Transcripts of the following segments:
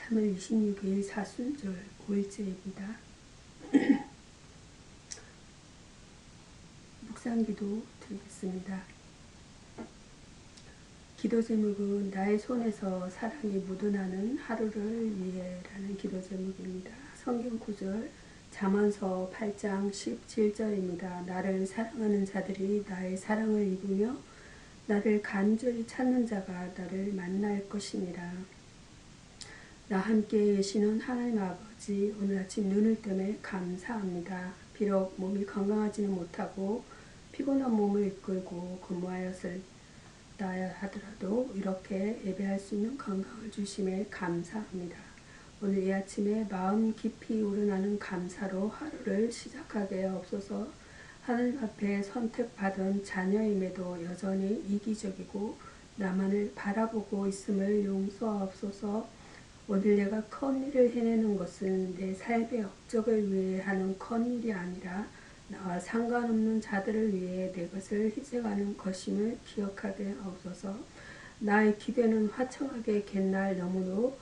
3월 26일 사순절 5일째입니다. 묵상기도 드리겠습니다. 기도 제목은 나의 손에서 사랑이 묻어나는 하루를 위해 라는 기도 제목입니다. 성경 구절 잠언서 8장 17절입니다. 나를 사랑하는 자들이 나의 사랑을 입으며 나를 간절히 찾는 자가 나를 만날 것이니라. 나 함께 계시는 하나님 아버지, 오늘 아침 눈을 뜸에 감사합니다. 비록 몸이 건강하지는 못하고 피곤한 몸을 이끌고 근무하였을 나야 하더라도 이렇게 예배할 수 있는 건강을 주심에 감사합니다. 오늘 이 아침에 마음 깊이 우러나는 감사로 하루를 시작하게 하옵소서. 하나님 앞에 선택받은 자녀임에도 여전히 이기적이고 나만을 바라보고 있음을 용서하옵소서. 오늘 내가 큰 일을 해내는 것은 내 삶의 업적을 위해 하는 큰 일이 아니라 나와 상관없는 자들을 위해 내 것을 희생하는 것임을 기억하게 하옵소서. 나의 기대는 화창하게 갯날 너머로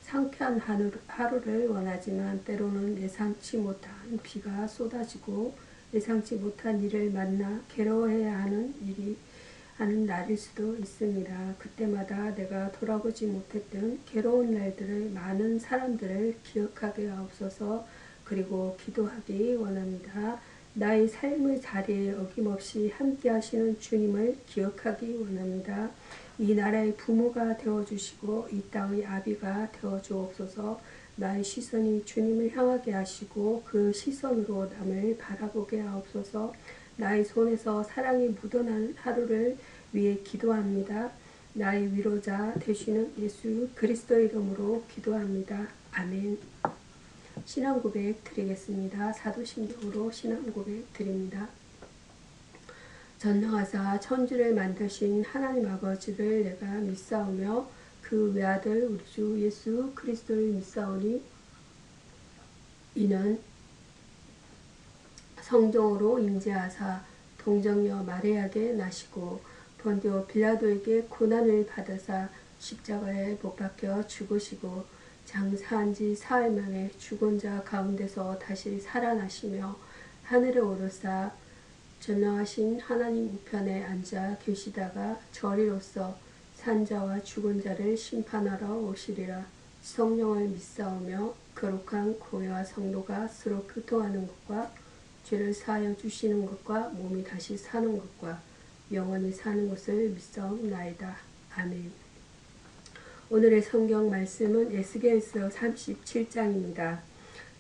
상쾌한 하루를 원하지만 때로는 예상치 못한 비가 쏟아지고 예상치 못한 일을 만나 괴로워해야 하는 날일 수도 있습니다. 그때마다 내가 돌아보지 못했던 괴로운 날들을 많은 사람들을 기억하게 하옵소서. 그리고 기도하기 원합니다. 나의 삶의 자리에 어김없이 함께 하시는 주님을 기억하기 원합니다. 이 나라의 부모가 되어주시고 이 땅의 아비가 되어주옵소서. 나의 시선이 주님을 향하게 하시고 그 시선으로 남을 바라보게 하옵소서. 나의 손에서 사랑이 묻어나는 하루를 위해 기도합니다. 나의 위로자 되시는 예수 그리스도의 이름으로 기도합니다. 아멘. 신앙 고백 드리겠습니다. 사도신경으로 신앙 고백 드립니다. 전능하사 천지를 만드신 하나님 아버지를 내가 믿사오며 그 외아들 우리 주 예수 그리스도를 믿사오니 이는 성령으로 임재하사 동정녀 마리아에게 나시고 본디오 빌라도에게 고난을 받으사 십자가에 못 박혀 죽으시고 장사한 지 사흘 만에 죽은 자 가운데서 다시 살아나시며 하늘에 오르사 전능하신 하나님 우편에 앉아 계시다가 저리로서 산자와 죽은 자를 심판하러 오시리라. 성령을 믿사오며 거룩한 교회와 성도가 서로 교통하는 것과 죄를 사하여 주시는 것과 몸이 다시 사는 것과 영원히 사는 것을 믿사옵나이다. 아멘. 오늘의 성경 말씀은 에스겔서 37장입니다.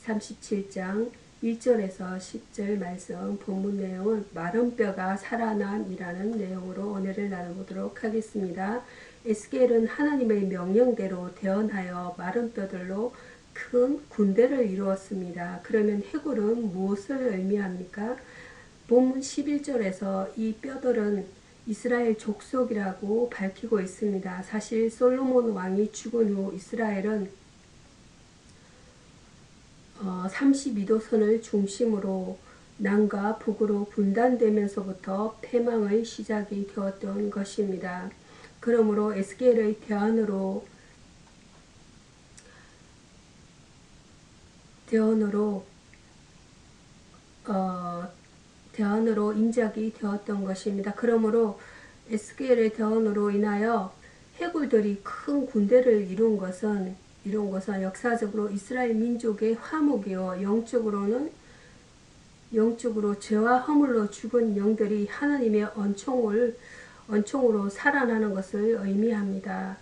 37장 1절에서 10절 말씀 본문 내용은 마른 뼈가 살아남이라는 내용으로 오늘을 나눠보도록 하겠습니다. 에스겔은 하나님의 명령대로 대언하여 마른 뼈들로 큰 군대를 이루었습니다. 그러면 해골은 무엇을 의미합니까? 본문 11절에서 이 뼈들은 이스라엘 족속이라고 밝히고 있습니다. 사실 솔로몬 왕이 죽은 후 이스라엘은 32도선을 중심으로 남과 북으로 분단되면서부터 패망의 시작이 되었던 것입니다. 그러므로 에스겔의 대언으로 인작이 되었던 것입니다. 그러므로 에스겔의 대언으로 인하여 해골들이 큰 군대를 이룬 것은 역사적으로 이스라엘 민족의 화목이요 영적으로 죄와 허물로 죽은 영들이 하나님의 언총으로 살아나는 것을 의미합니다.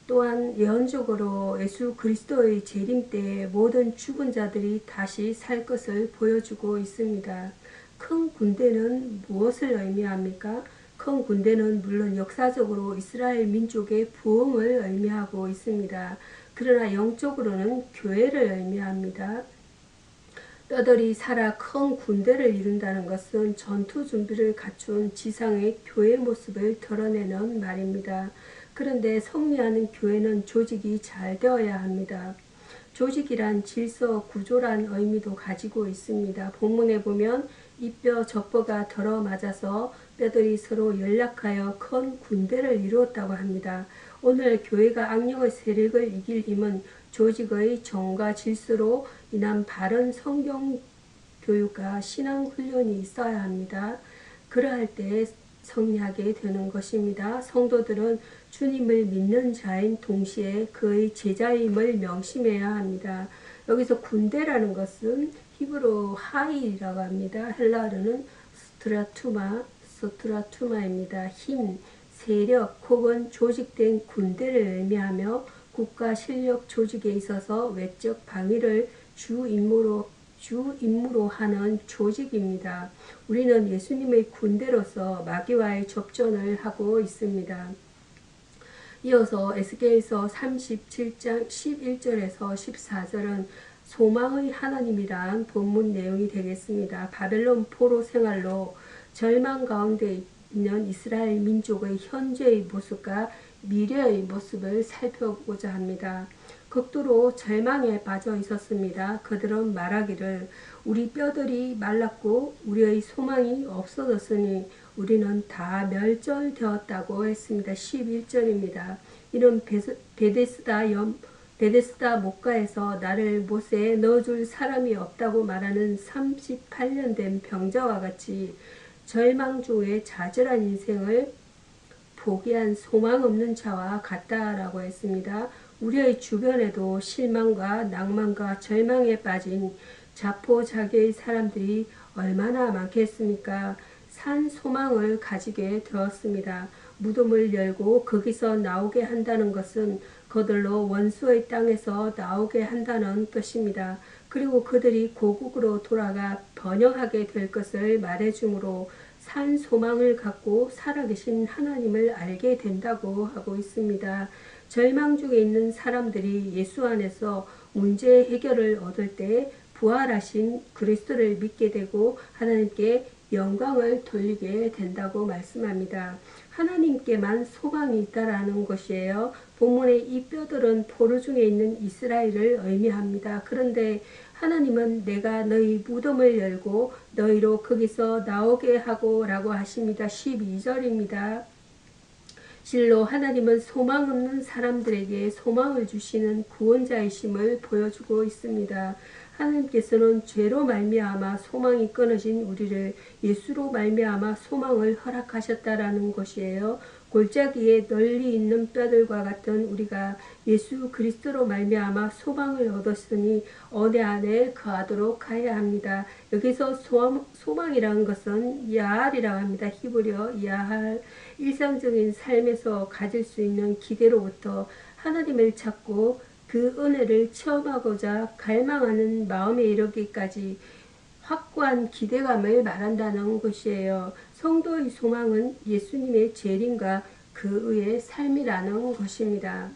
또한 예언적으로 예수 그리스도의 재림 때에 모든 죽은 자들이 다시 살 것을 보여주고 있습니다. 큰 군대는 무엇을 의미합니까? 큰 군대는 물론 역사적으로 이스라엘 민족의 부흥을 의미하고 있습니다. 그러나 영적으로는 교회를 의미합니다. 뼈들이 살아 큰 군대를 이룬다는 것은 전투 준비를 갖춘 지상의 교회 모습을 드러내는 말입니다. 그런데 성리하는 교회는 조직이 잘 되어야 합니다. 조직이란 질서, 구조란 의미도 가지고 있습니다. 본문에 보면 이 뼈 저 뼈가 들어맞아서 뼈들이 서로 연락하여 큰 군대를 이루었다고 합니다. 오늘 교회가 악령의 세력을 이길 힘은 조직의 정과 질서로 인한 바른 성경 교육과 신앙 훈련이 있어야 합니다. 그러할 때 성리하게 되는 것입니다. 성도들은 주님을 믿는 자인 동시에 그의 제자임을 명심해야 합니다. 여기서 군대라는 것은 히브리어 하이라고 합니다. 헬라어로는 스트라투마입니다. 힘, 세력 혹은 조직된 군대를 의미하며 국가 실력 조직에 있어서 외적 방위를 주 임무로 하는 조직입니다. 우리는 예수님의 군대로서 마귀와의 접전을 하고 있습니다. 이어서 에스겔서 37장 11절에서 14절은 소망의 하나님이란 본문 내용이 되겠습니다. 바벨론 포로 생활로 절망 가운데 있는 이스라엘 민족의 현재의 모습과 미래의 모습을 살펴보고자 합니다. 극도로 절망에 빠져 있었습니다. 그들은 말하기를 우리 뼈들이 말랐고 우리의 소망이 없어졌으니 우리는 다 멸절되었다고 했습니다. 11절입니다. 이는 베데스다 목가에서 나를 못에 넣어줄 사람이 없다고 말하는 38년 된 병자와 같이 절망 중에 좌절한 인생을 포기한 소망 없는 자와 같다라고 했습니다. 우리의 주변에도 실망과 낭만과 절망에 빠진 자포자기의 사람들이 얼마나 많겠습니까? 산 소망을 가지게 되었습니다. 무덤을 열고 거기서 나오게 한다는 것은 그들로 원수의 땅에서 나오게 한다는 뜻입니다. 그리고 그들이 고국으로 돌아가 번영하게 될 것을 말해주므로 산 소망을 갖고 살아계신 하나님을 알게 된다고 하고 있습니다. 절망 중에 있는 사람들이 예수 안에서 문제 해결을 얻을 때 부활하신 그리스도를 믿게 되고 하나님께 영광을 돌리게 된다고 말씀합니다. 하나님께만 소망이 있다라는 것이에요. 본문의 이 뼈들은 포로 중에 있는 이스라엘을 의미합니다. 그런데 하나님은 내가 너희 무덤을 열고 너희로 거기서 나오게 하고 라고 하십니다. 12절입니다. 실로 하나님은 소망 없는 사람들에게 소망을 주시는 구원자이심을 보여주고 있습니다. 하나님께서는 죄로 말미암아 소망이 끊어진 우리를 예수로 말미암아 소망을 허락하셨다라는 것이에요. 골짜기에 널리 있는 뼈들과 같은 우리가 예수 그리스도로 말미암아 소망을 얻었으니 언약 안에 거하도록 하여야 합니다. 여기서 소망이라는 것은 야할이라고 합니다. 히브리어 야할, 일상적인 삶에서 가질 수 있는 기대로부터 하나님을 찾고 그 은혜를 체험하고자 갈망하는 마음에 이르기까지 확고한 기대감을 말한다는 것이에요. 성도의 소망은 예수님의 재림과 그 의의 삶이라는 것입니다.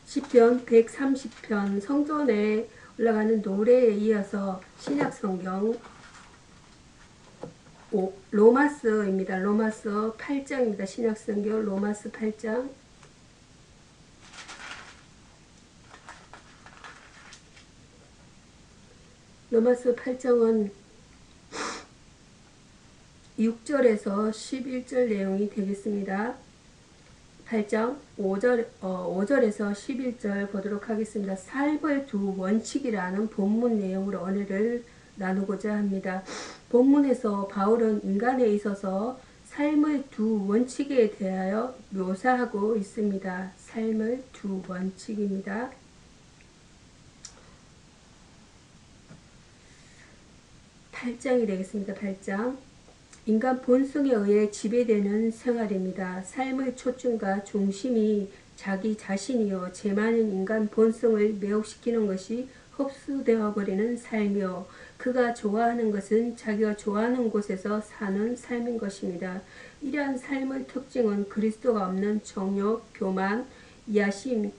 시편 130편 성전에 올라가는 노래에 이어서 신약성경 로마서입니다. 로마서 8장입니다. 신약성경 로마서 8장 로마서 8장은 6절에서 11절 내용이 되겠습니다. 8장 5절에서 11절 보도록 하겠습니다. 삶의 두 원칙이라는 본문 내용으로 은혜를 나누고자 합니다. 본문에서 바울은 인간에 있어서 삶의 두 원칙에 대하여 묘사하고 있습니다. 삶의 두 원칙입니다. 8장이 되겠습니다. 8장 인간 본성에 의해 지배되는 생활입니다. 삶의 초점과 중심이 자기 자신이요 죄 많은 인간 본성을 매혹시키는 것이 흡수되어 버리는 삶이요 그가 좋아하는 것은 자기가 좋아하는 곳에서 사는 삶인 것입니다. 이러한 삶의 특징은 그리스도가 없는 정욕, 교만, 야심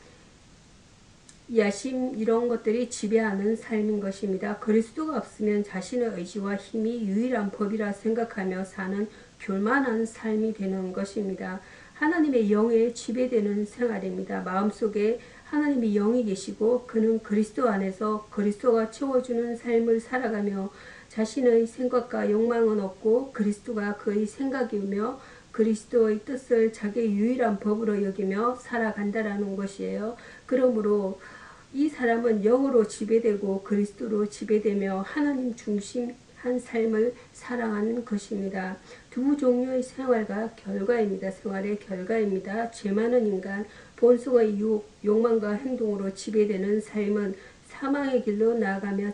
이런 것들이 지배하는 삶인 것입니다. 그리스도가 없으면 자신의 의지와 힘이 유일한 법이라 생각하며 사는 교만한 삶이 되는 것입니다. 하나님의 영에 지배되는 생활입니다. 마음속에 하나님의 영이 계시고 그는 그리스도 안에서 그리스도가 채워주는 삶을 살아가며 자신의 생각과 욕망은 없고 그리스도가 그의 생각이며 그리스도의 뜻을 자기의 유일한 법으로 여기며 살아간다라는 것이에요. 그러므로 이 사람은 영으로 지배되고 그리스도로 지배되며 하나님 중심한 삶을 살아가는 것입니다. 두 종류의 생활과 결과입니다. 생활의 결과입니다. 죄 많은 인간, 본성의 유혹, 욕망과 행동으로 지배되는 삶은 사망의 길로 나아가며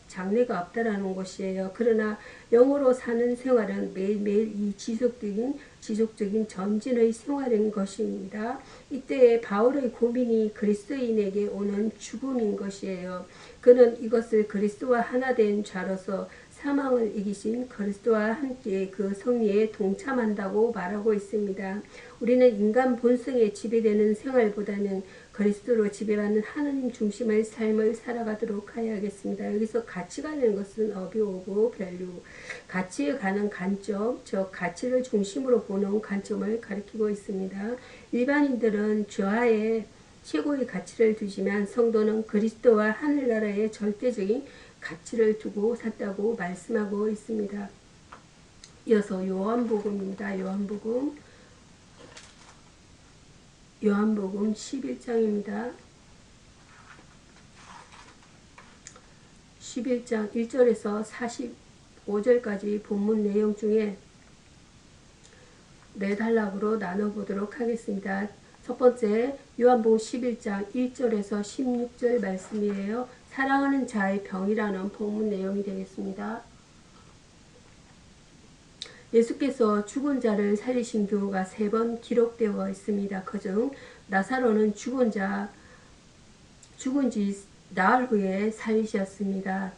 장래가 없다라는 것이에요. 그러나 영으로 사는 생활은 매일매일 이 지속적인 전진의 생활인 것입니다. 이때에 바울의 고민이 그리스도인에게 오는 죽음인 것이에요. 그는 이것을 그리스도와 하나 된 자로서 사망을 이기신 그리스도와 함께 그 승리에 동참한다고 말하고 있습니다. 우리는 인간 본성에 지배되는 생활보다는 그리스도로 지배받는 하나님 중심의 삶을 살아가도록 해야겠습니다. 여기서 가치관이라는 것은 어비오고 밸류, 가치에 관한 관점, 즉 가치를 중심으로 보는 관점을 가리키고 있습니다. 일반인들은 죄하에 최고의 가치를 두지만 성도는 그리스도와 하늘나라의 절대적인 가치를 두고 샀다고 말씀하고 있습니다. 이어서 요한복음입니다. 요한복음 11장입니다. 11장 1절에서 45절까지 본문 내용 중에 네 단락으로 나눠보도록 하겠습니다. 첫 번째, 요한복음 11장 1절에서 16절 말씀이에요. 사랑하는 자의 병이라는 본문 내용이 되겠습니다. 예수께서 죽은 자를 살리신 경우가 3번 기록되어 있습니다. 그중 나사로는 죽은 지 나흘 후에 살리셨습니다.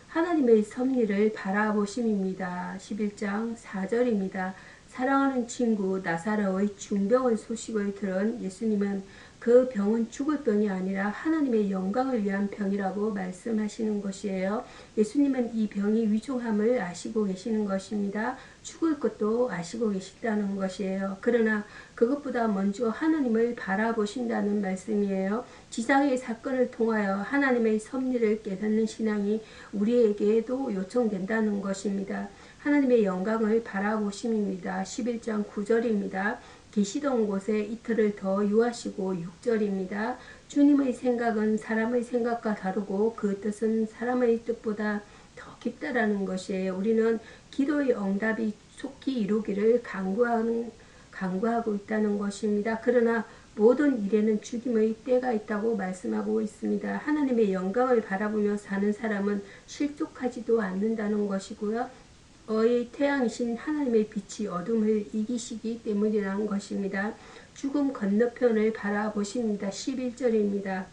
하나님의 섭리를 바라보심입니다. 11장 4절입니다. 사랑하는 친구 나사로의 중병의 소식을 들은 예수님은 그 병은 죽을 병이 아니라 하나님의 영광을 위한 병이라고 말씀하시는 것이에요. 예수님은 이 병이 위중함을 아시고 계시는 것입니다. 죽을 것도 아시고 계시다는 것이에요. 그러나 그것보다 먼저 하나님을 바라보신다는 말씀이에요. 지상의 사건을 통하여 하나님의 섭리를 깨닫는 신앙이 우리에게도 요청된다는 것입니다. 하나님의 영광을 바라보심입니다. 11장 9절입니다. 계시던 곳에 이틀을 더 유하시고 6절입니다. 주님의 생각은 사람의 생각과 다르고 그 뜻은 사람의 뜻보다 더 깊다라는 것이에요. 우리는 기도의 응답이 속히 이루기를 간구하고 있다는 것입니다. 그러나 모든 일에는 죽임의 때가 있다고 말씀하고 있습니다. 하나님의 영광을 바라보며 사는 사람은 실족하지도 않는다는 것이고요. 의 태양이신 하나님의 빛이 어둠을 이기시기 때문이라는 것입니다. 죽음 건너편을 바라보십니다. 11절입니다.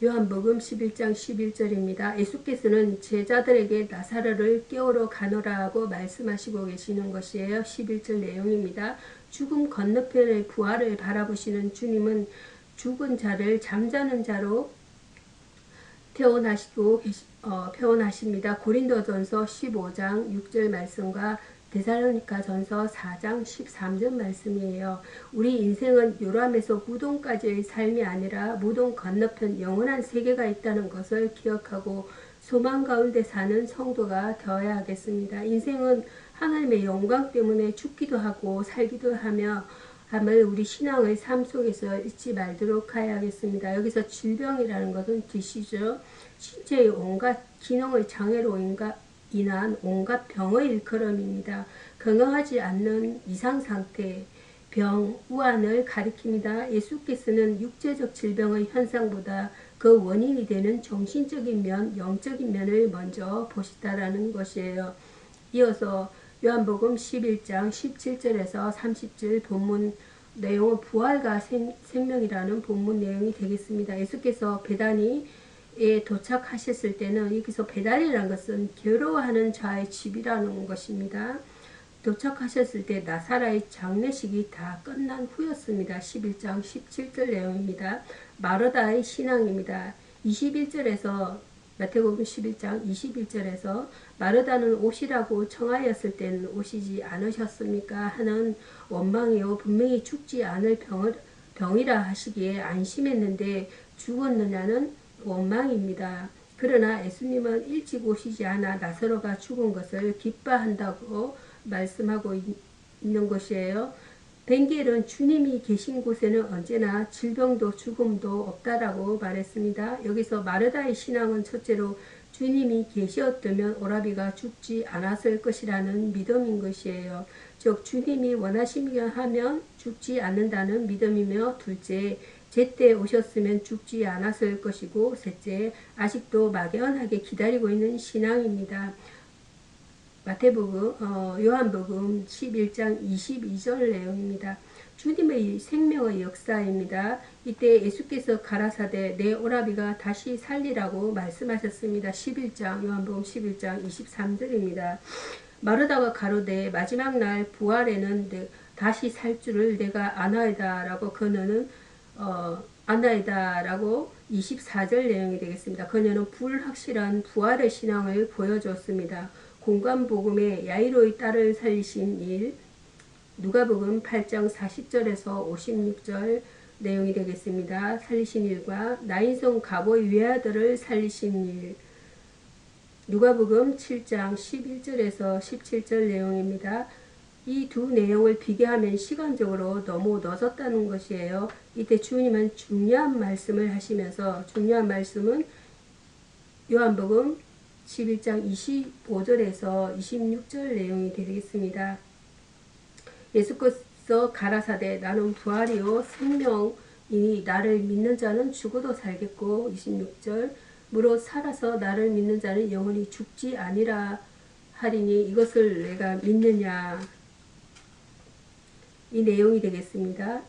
요한복음 11장 11절입니다. 예수께서는 제자들에게 나사로를 깨우러 가노라 하고 말씀하시고 계시는 것이에요. 11절 내용입니다. 죽음 건너편의 부활을 바라보시는 주님은 죽은 자를 잠자는 자로 표현하십니다. 고린도전서 15장 6절 말씀과 데살로니가전서 4장 13절 말씀이에요. 우리 인생은 요람에서 무덤까지의 삶이 아니라 무덤 건너편 영원한 세계가 있다는 것을 기억하고 소망 가운데 사는 성도가 되어야 하겠습니다. 인생은 하나님의 영광 때문에 죽기도 하고 살기도 함을 우리 신앙의 삶 속에서 잊지 말도록 해야겠습니다. 여기서 질병이라는 것은 디시즈, 신체의 온갖 기능의 장애로 인한 온갖 병의 일컬음입니다. 건강하지 않는 이상상태, 병, 우환을 가리킵니다. 예수께서는 육체적 질병의 현상보다 그 원인이 되는 정신적인 면, 영적인 면을 먼저 보시다라는 것이에요. 이어서 요한복음 11장 17절에서 30절 본문 내용은 부활과 생명이라는 본문 내용이 되겠습니다. 예수께서 베다니에 도착하셨을 때는 여기서 베다니라는 것은 괴로워하는 자의 집이라는 것입니다. 도착하셨을 때 나사로의 장례식이 다 끝난 후였습니다. 11장 17절 내용입니다. 마르다의 신앙입니다. 21절에서 마태복음 11장 21절에서 마르다는 오시라고 청하였을 때는 오시지 않으셨습니까? 하는 원망이요. 분명히 죽지 않을 병이라 하시기에 안심했는데 죽었느냐는 원망입니다. 그러나 예수님은 일찍 오시지 않아 나사로가 죽은 것을 기뻐한다고 말씀하고 있는 것이에요. 벤겔은 주님이 계신 곳에는 언제나 질병도 죽음도 없다라고 말했습니다. 여기서 마르다의 신앙은 첫째로 주님이 계시었다면 오라비가 죽지 않았을 것이라는 믿음인 것이에요. 즉 주님이 원하시면 하면 죽지 않는다는 믿음이며, 둘째 제때 오셨으면 죽지 않았을 것이고, 셋째 아직도 막연하게 기다리고 있는 신앙입니다. 요한복음 11장 22절 내용입니다. 주님의 생명의 역사입니다. 이때 예수께서 가라사대 내 오라비가 다시 살리라고 말씀하셨습니다. 요한복음 11장 23절입니다. 마르다가 가로되 마지막 날 부활에는 다시 살 줄을 내가 아나이다 라고 그녀는 아나이다 라고 24절 내용이 되겠습니다. 그녀는 불확실한 부활의 신앙을 보여줬습니다. 공관복음에 야이로의 딸을 살리신 일, 누가복음 8장 40절에서 56절 내용이 되겠습니다. 살리신 일과 나인성 가보의 외아들을 살리신 일, 누가복음 7장 11절에서 17절 내용입니다. 이 두 내용을 비교하면 시간적으로 너무 늦었다는 것이에요. 이때 주님은 중요한 말씀을 하시면서, 중요한 말씀은 요한복음 11장 25절에서 26절 내용이 되겠습니다. 예수께서 가라사대 나는 부활이요 생명이니 나를 믿는 자는 죽어도 살겠고, 26절 무릇 살아서 나를 믿는 자는 영원히 죽지 아니라 하리니 이것을 내가 믿느냐, 이 내용이 되겠습니다.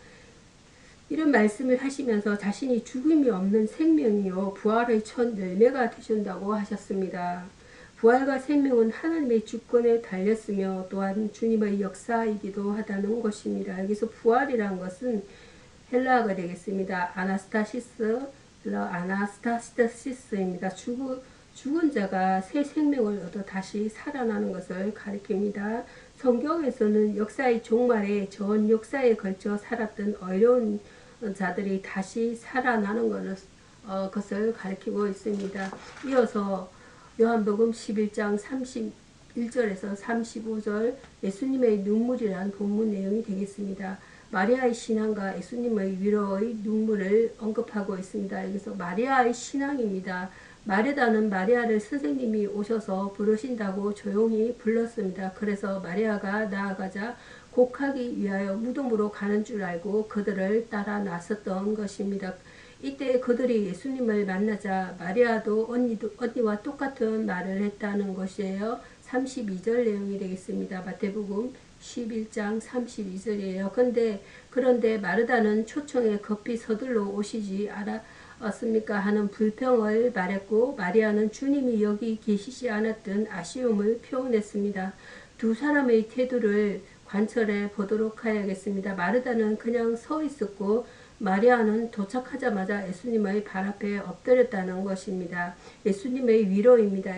이런 말씀을 하시면서 자신이 죽음이 없는 생명이요 부활의 첫 열매가 되신다고 하셨습니다. 부활과 생명은 하나님의 주권에 달렸으며 또한 주님의 역사이기도 하다는 것입니다. 여기서 부활이란 것은 헬라어가 되겠습니다. 아나스타시스입니다. 죽은 자가 새 생명을 얻어 다시 살아나는 것을 가리킵니다. 성경에서는 역사의 종말에 전 역사에 걸쳐 살았던 어려운 자들이 다시 살아나는 것을 가리키고 있습니다. 이어서 요한복음 11장 31절에서 35절 예수님의 눈물이란 본문 내용이 되겠습니다. 마리아의 신앙과 예수님의 위로의 눈물을 언급하고 있습니다. 여기서 마리아의 신앙입니다. 마르다는 마리아를 선생님이 오셔서 부르신다고 조용히 불렀습니다. 그래서 마리아가 나아가자 곡하기 위하여 무덤으로 가는 줄 알고 그들을 따라 나섰던 것입니다. 이때 그들이 예수님을 만나자 마리아도 언니와 똑같은 말을 했다는 것이에요. 32절 내용이 되겠습니다. 마태복음 11장 32절이에요. 그런데 마르다는 초청에 급히 서둘러 오시지 않았습니까 하는 불평을 말했고, 마리아는 주님이 여기 계시지 않았던 아쉬움을 표현했습니다. 두 사람의 태도를 관찰해 보도록 하야겠습니다. 마르다는 그냥 서 있었고 마리아는 도착하자마자 예수님의 발 앞에 엎드렸다는 것입니다. 예수님의 위로입니다.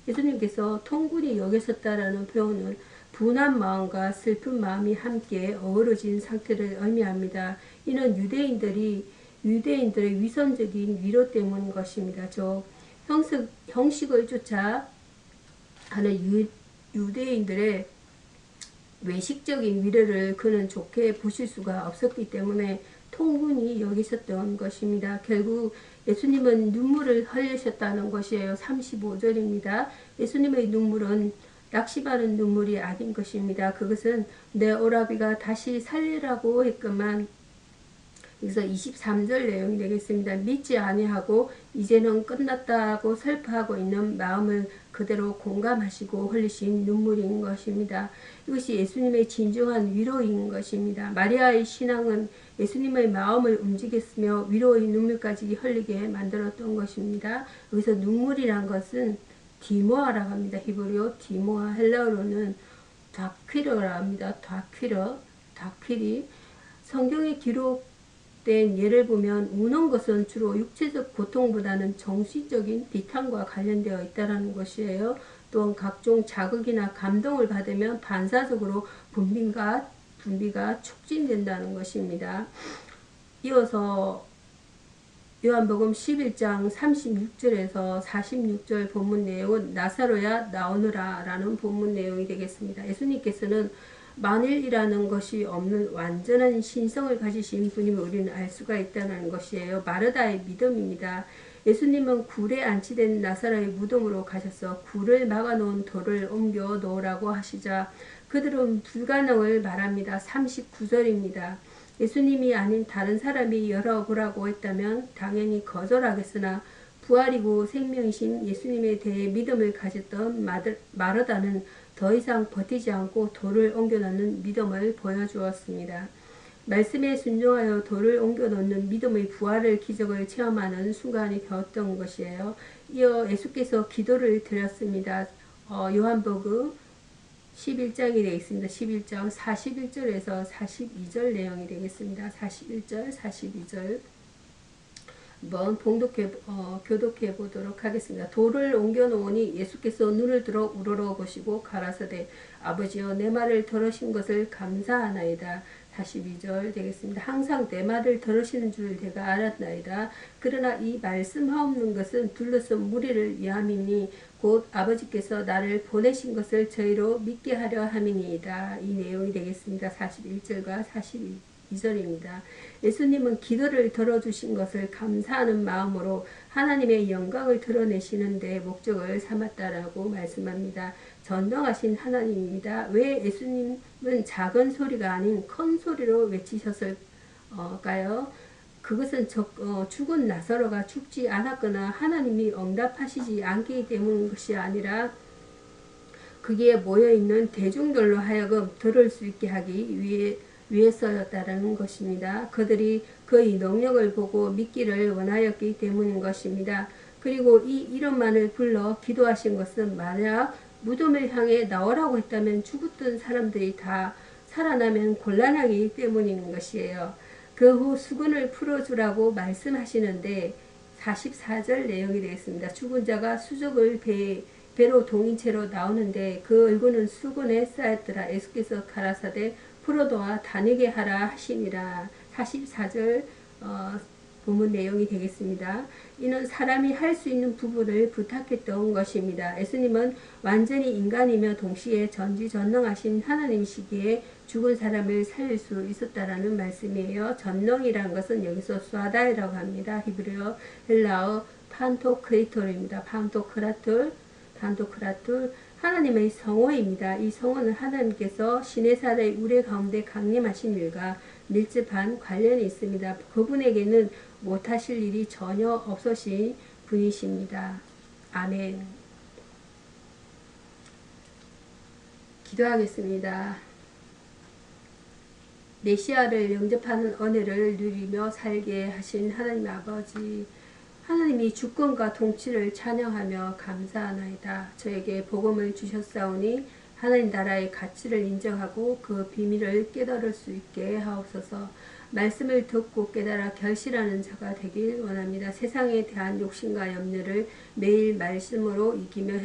예수님께서 통군이 여기셨다라는 표현은 분한 마음과 슬픈 마음이 함께 어우러진 상태를 의미합니다. 이는 유대인들의 위선적인 위로 때문인 것입니다. 형식을 쫓아 하는 유대인들의 외식적인 위로를 그는 좋게 보실 수가 없었기 때문에 통분이 여기셨던 것입니다. 결국 예수님은 눈물을 흘리셨다는 것이에요. 35절입니다. 예수님의 눈물은 낙심하는 눈물이 아닌 것입니다. 그것은 내 오라비가 다시 살리라고 했건만, 여기서 23절 내용이 되겠습니다. 믿지 아니하고 이제는 끝났다고 슬퍼하고 있는 마음을 그대로 공감하시고 흘리신 눈물인 것입니다. 이것이 예수님의 진정한 위로인 것입니다. 마리아의 신앙은 예수님의 마음을 움직였으며 위로의 눈물까지 흘리게 만들었던 것입니다. 여기서 눈물이란 것은 디모아라고 합니다. 히브리어 디모아, 헬라어로는 다퀴러라고 합니다. 다퀴리. 성경에 기록된 예를 보면 우는 것은 주로 육체적 고통보다는 정신적인 비탄과 관련되어 있다는 것이에요. 또한 각종 자극이나 감동을 받으면 반사적으로 분비가 촉진된다는 것입니다. 이어서 요한복음 11장 36절에서 46절 본문 내용은 나사로야 나오느라 라는 본문 내용이 되겠습니다. 예수님께서는 만일이라는 것이 없는 완전한 신성을 가지신 분임을 우리는 알 수가 있다는 것이에요. 마르다의 믿음입니다. 예수님은 굴에 안치된 나사로의 무덤으로 가셔서 굴을 막아놓은 돌을 옮겨 놓으라고 하시자 그들은 불가능을 말합니다. 39절입니다. 예수님이 아닌 다른 사람이 열어보라고 했다면 당연히 거절하겠으나 부활이고 생명이신 예수님에 대해 믿음을 가졌던 마르다는 더 이상 버티지 않고 돌을 옮겨놓는 믿음을 보여주었습니다. 말씀에 순종하여 돌을 옮겨놓는 믿음의 부활을 기적을 체험하는 순간이 되었던 것이에요. 이어 예수께서 기도를 드렸습니다. 요한복음 11장이 되겠습니다. 11장 41절에서 42절 내용이 되겠습니다. 41절, 42절 한번 교독해 보도록 하겠습니다. 돌을 옮겨 놓으니 예수께서 눈을 들어 우러러 보시고 가라사대 아버지여 내 말을 들으신 것을 감사하나이다. 42절 되겠습니다. 항상 내 말을 들으시는 줄 내가 알았나이다. 그러나 이 말씀하옵는 것은 둘러선 무리를 위함이니 곧 아버지께서 나를 보내신 것을 저희로 믿게 하려 함이니이다. 이 내용이 되겠습니다. 41절과 42절입니다. 예수님은 기도를 들어주신 것을 감사하는 마음으로 하나님의 영광을 드러내시는 데 목적을 삼았다라고 말씀합니다. 전능하신 하나님입니다. 왜 예수님은 작은 소리가 아닌 큰 소리로 외치셨을까요? 그것은 죽은 나사로가 죽지 않았거나 하나님이 응답하시지 않기 때문인 것이 아니라 거기에 모여있는 대중들로 하여금 들을 수 있게 하기 위해서였다는 것입니다. 그들이 그의 능력을 보고 믿기를 원하였기 때문인 것입니다. 그리고 이 이름만을 불러 기도하신 것은 만약 무덤을 향해 나오라고 했다면 죽었던 사람들이 다 살아나면 곤란하기 때문인 것이에요. 그 후 수건을 풀어주라고 말씀하시는데 44절 내용이 되겠습니다. 죽은 자가 수족을 배로 동인 채로 나오는데 그 얼굴은 수건에 쌓였더라. 예수께서 가라사대 풀어도와 다니게 하라 하시니라. 44절 본문 내용이 되겠습니다. 이는 사람이 할 수 있는 부분을 부탁했던 것입니다. 예수님은 완전히 인간이며 동시에 전지전능하신 하나님이시기에 죽은 사람을 살릴 수 있었다라는 말씀이에요. 전능이라는 것은 여기서 수아다이라고 합니다. 히브리어, 헬라어 판토크레이톨입니다. 판토크라툴 하나님의 성호입니다. 이 성호는 하나님께서 시내살의 우레 가운데 강림하신 일과 밀접한 관련이 있습니다. 그분에게는 못하실 일이 전혀 없으신 분이십니다. 아멘. 기도하겠습니다. 메시아를 영접하는 은혜를 누리며 살게 하신 하나님 아버지, 하나님이 주권과 통치를 찬양하며 감사하나이다. 저에게 복음을 주셨사오니 하나님 나라의 가치를 인정하고 그 비밀을 깨달을 수 있게 하옵소서. 말씀을 듣고 깨달아 결실하는 자가 되길 원합니다. 세상에 대한 욕심과 염려를 매일 말씀으로 이기며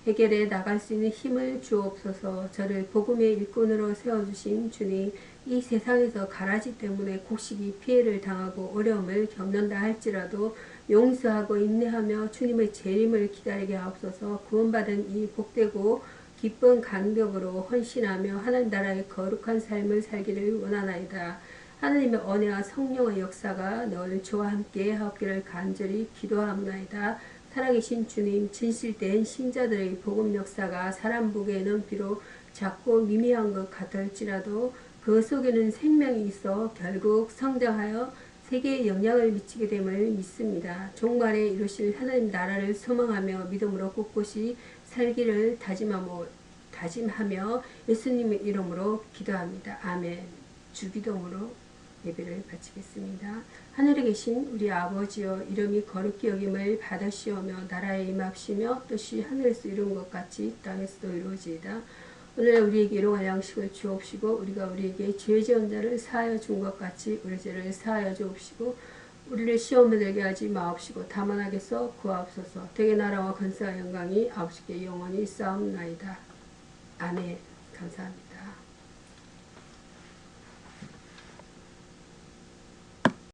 해결해 나갈 수 있는 힘을 주옵소서. 저를 복음의 일꾼으로 세워주신 주님, 이 세상에서 가라지 때문에 곡식이 피해를 당하고 어려움을 겪는다 할지라도 용서하고 인내하며 주님의 재림을 기다리게 하옵소서. 구원받은 이 복되고 기쁜 간격으로 헌신하며 하나님 나라의 거룩한 삶을 살기를 원하나이다. 하나님의 은혜와 성령의 역사가 늘 저와 함께 하옵기를 간절히 기도하옵나이다. 살아계신 주님, 진실된 신자들의 복음 역사가 사람 보기에는 비록 작고 미미한 것 같을지라도 그 속에는 생명이 있어 결국 성장하여 세계에 영향을 미치게 됨을 믿습니다. 종말에 이루실 하나님 나라를 소망하며 믿음으로 꿋꿋이 살기를 다짐하며 예수님의 이름으로 기도합니다. 아멘. 주기도문으로 예배를 바치겠습니다. 하늘에 계신 우리 아버지여, 이름이 거룩히 여김을 받으시오며 나라에 임합시며 뜻이 하늘에서 이룬 것 같이 땅에서도 이루어지이다. 오늘 우리에게 일용할 양식을 주옵시고 우리가 우리에게 죄 지은 자를 사하여 준 것 같이 우리 죄를 사하여 주옵시고 우리를 시험에 들게 하지 마옵시고 다만 악에서 구하옵소서. 되게 나라와 권세와 영광이 아버지께 영원히 쌓옵나이다. 아멘. 감사합니다.